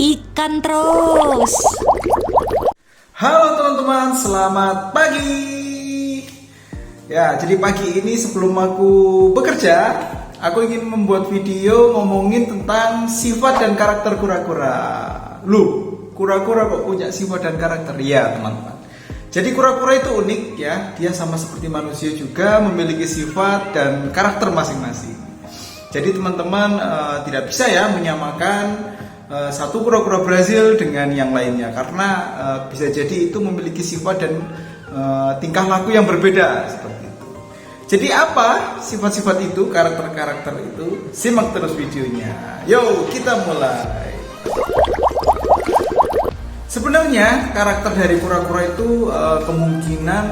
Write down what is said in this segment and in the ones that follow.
ikan terus. Halo teman-teman, selamat pagi. Ya, jadi pagi ini sebelum aku bekerja, aku ingin membuat video ngomongin tentang sifat dan karakter kura-kura. Loh, kura-kura kok punya sifat dan karakter? Ya teman-teman. Jadi kura-kura itu unik ya, dia sama seperti manusia juga memiliki sifat dan karakter masing-masing. Jadi teman-teman tidak bisa ya menyamakan satu kura-kura Brazil dengan yang lainnya, karena bisa jadi itu memiliki sifat dan tingkah laku yang berbeda seperti itu. Jadi apa sifat-sifat itu, karakter-karakter itu? Simak terus videonya. Yo, kita mulai. Sebenarnya karakter dari kura-kura itu kemungkinan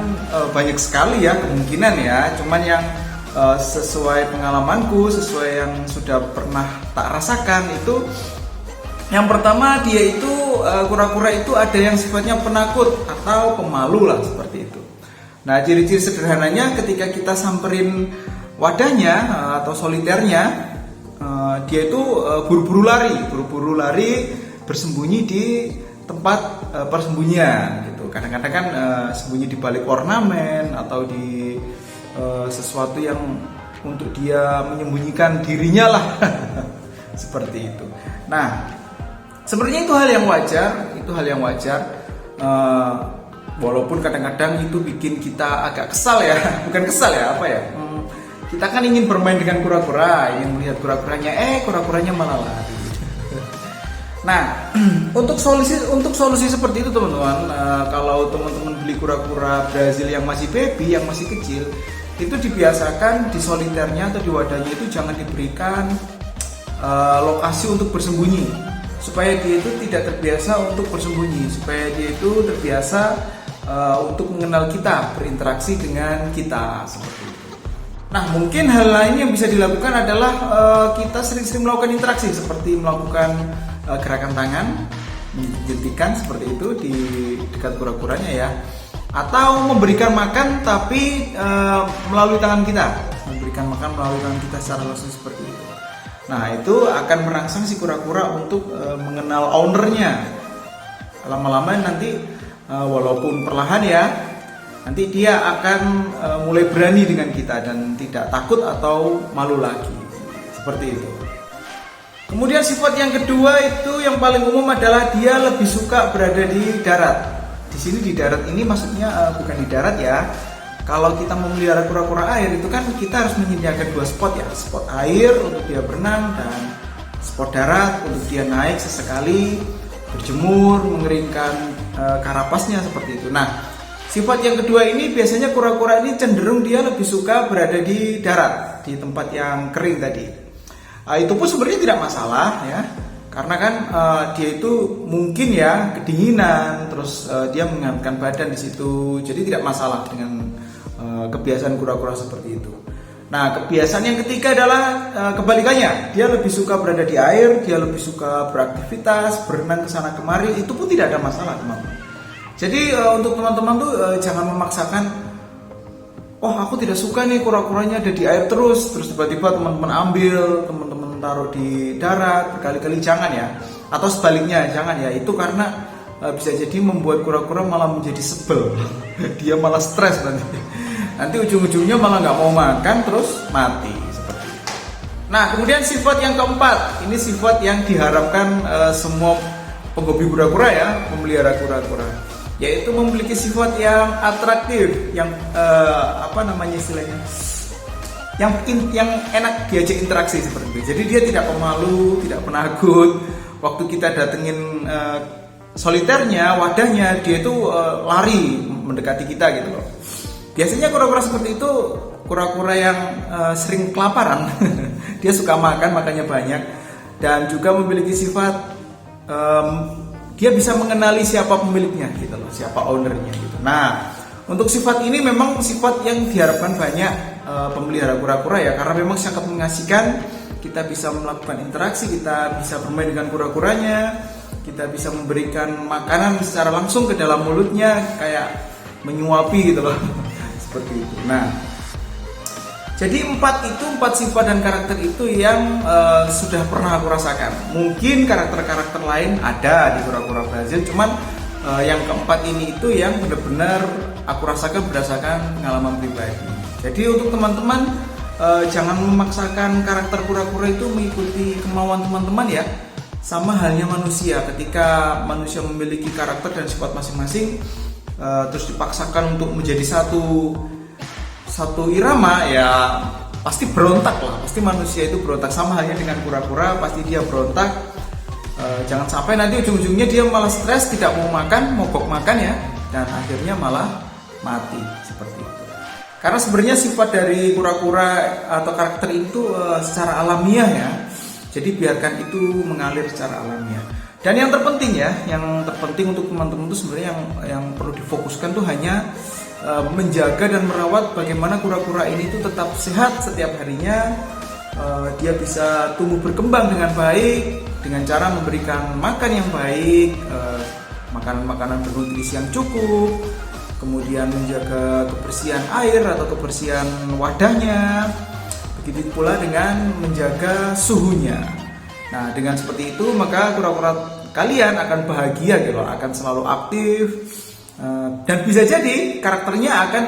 banyak sekali ya, kemungkinan ya. Cuman yang sesuai pengalamanku, sesuai yang sudah pernah tak rasakan itu, yang pertama dia itu kura-kura itu ada yang sifatnya penakut atau pemalu lah seperti itu. Nah, ciri-ciri sederhananya ketika kita samperin wadahnya atau soliternya, dia itu buru-buru lari bersembunyi di tempat persembunyian gitu. Kadang-kadang kan sembunyi di balik ornamen atau di sesuatu yang untuk dia menyembunyikan dirinya lah. Seperti itu. Nah, sebenarnya itu hal yang wajar, walaupun kadang-kadang itu bikin kita agak kesal ya, bukan kesal ya, apa ya? Kita kan ingin bermain dengan kura-kura, ingin melihat kura-kuranya, kura-kuranya malah lari. Nah, untuk solusi seperti itu teman-teman, kalau teman-teman beli kura-kura Brazil yang masih baby, yang masih kecil, itu dibiasakan di soliternya atau di wadahnya itu jangan diberikan lokasi untuk bersembunyi, supaya dia itu tidak terbiasa untuk bersembunyi, supaya dia itu terbiasa untuk mengenal kita, berinteraksi dengan kita seperti itu. Nah, mungkin hal lain yang bisa dilakukan adalah kita sering-sering melakukan interaksi, seperti melakukan gerakan tangan, jentikan seperti itu di dekat kura-kuranya ya, atau memberikan makan tapi melalui tangan kita, secara langsung seperti itu. Nah, itu akan merangsang si kura-kura untuk mengenal ownernya. Lama-lama nanti walaupun perlahan ya, nanti dia akan mulai berani dengan kita dan tidak takut atau malu lagi. Seperti itu. Kemudian sifat yang kedua itu yang paling umum adalah dia lebih suka berada di darat. Di sini di darat ini maksudnya bukan di darat ya. Kalau kita memelihara kura-kura air itu kan kita harus menyediakan dua spot ya, spot air untuk dia berenang dan spot darat untuk dia naik sesekali, berjemur, mengeringkan karapasnya seperti itu. Nah, sifat yang kedua ini biasanya kura-kura ini cenderung dia lebih suka berada di darat, di tempat yang kering tadi. Itu pun sebenarnya tidak masalah ya, karena kan dia itu mungkin ya kedinginan, terus dia menghangatkan badan di situ, jadi tidak masalah dengan kebiasaan kura-kura seperti itu. Nah, kebiasaan yang ketiga adalah kebalikannya. Dia lebih suka berada di air, dia lebih suka beraktivitas, berenang ke sana kemari, itu pun tidak ada masalah, teman-teman. Jadi untuk teman-teman tuh jangan memaksakan, oh aku tidak suka nih kura-kuranya ada di air terus tiba-tiba teman-teman ambil, teman-teman taruh di darat berkali-kali, jangan ya. Atau sebaliknya, jangan ya. Itu karena bisa jadi membuat kura-kura malah menjadi sebel. Dia malah stres nanti ujung-ujungnya malah nggak mau makan terus mati seperti itu. Nah, kemudian sifat yang keempat, ini sifat yang diharapkan semua penghobi kura-kura ya, memelihara kura-kura, yaitu memiliki sifat yang atraktif, yang istilahnya, yang enak diajak interaksi seperti itu. Jadi dia tidak pemalu, tidak penakut. Waktu kita datengin soliternya, wadahnya, dia itu lari mendekati kita gitu loh. Biasanya kura-kura seperti itu kura-kura yang sering kelaparan. Dia suka makannya banyak, dan juga memiliki sifat dia bisa mengenali siapa pemiliknya gitu loh, siapa ownernya gitu. Nah, untuk sifat ini memang sifat yang diharapkan banyak pemelihara kura-kura ya, karena memang sangat mengasihkan. Kita bisa melakukan interaksi, kita bisa bermain dengan kura-kuranya, kita bisa memberikan makanan secara langsung ke dalam mulutnya, kayak menyuapi gitu loh. Seperti itu. Nah, Jadi empat sifat dan karakter itu yang sudah pernah aku rasakan. Mungkin karakter-karakter lain ada di kura-kura Brazil, cuman yang keempat ini itu yang benar-benar aku rasakan berdasarkan pengalaman pribadi. Jadi untuk teman-teman jangan memaksakan karakter kura-kura itu mengikuti kemauan teman-teman ya. Sama halnya manusia, ketika manusia memiliki karakter dan sifat masing-masing, terus dipaksakan untuk menjadi satu irama, ya pasti berontak lah. Pasti manusia itu berontak, sama halnya dengan kura-kura, pasti dia berontak. Jangan sampai nanti ujung-ujungnya dia malah stres, tidak mau makan, mogok makan ya, dan akhirnya malah mati seperti itu. Karena sebenarnya sifat dari kura-kura atau karakter itu secara alamiah ya. Jadi biarkan itu mengalir secara alamiah. Dan yang terpenting ya, yang terpenting untuk teman-teman itu sebenarnya yang perlu difokuskan tuh hanya menjaga dan merawat bagaimana kura-kura ini tuh tetap sehat setiap harinya. Dia bisa tumbuh berkembang dengan baik dengan cara memberikan makan yang baik, makanan-makanan bernutrisi yang cukup, kemudian menjaga kebersihan air atau kebersihan wadahnya. Begitu pula dengan menjaga suhunya. Nah, dengan seperti itu maka kura-kura kalian akan bahagia gitu, akan selalu aktif, dan bisa jadi karakternya akan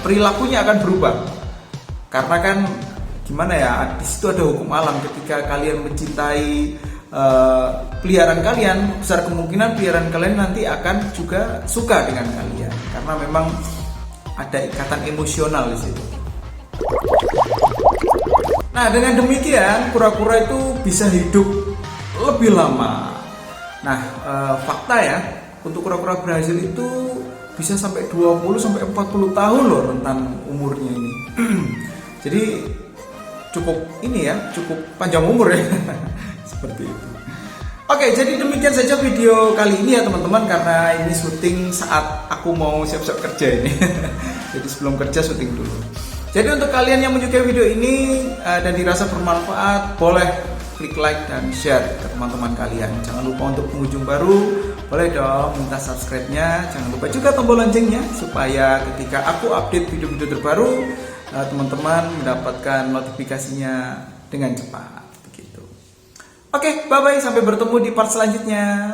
perilakunya akan berubah. Karena kan gimana ya, di situ ada hukum alam. Ketika kalian mencintai peliharaan kalian, besar kemungkinan peliharaan kalian nanti akan juga suka dengan kalian, karena memang ada ikatan emosional di situ. Nah, dengan demikian kura-kura itu bisa hidup lebih lama. Nah, fakta ya, untuk kura-kura Brazil itu bisa sampai 20-40 tahun loh rentan umurnya ini. Jadi cukup panjang umur ya. Seperti itu. Oke, jadi demikian saja video kali ini ya teman-teman, karena ini syuting saat aku mau siap-siap kerja ini. Jadi sebelum kerja syuting dulu. Jadi untuk kalian yang menyukai video ini dan dirasa bermanfaat, boleh klik like dan share ke teman-teman kalian. Jangan lupa untuk pengunjung baru, boleh dong minta subscribe-nya. Jangan lupa juga tombol loncengnya supaya ketika aku update video-video terbaru, teman-teman mendapatkan notifikasinya dengan cepat. Begitu. Oke, bye-bye, sampai bertemu di part selanjutnya.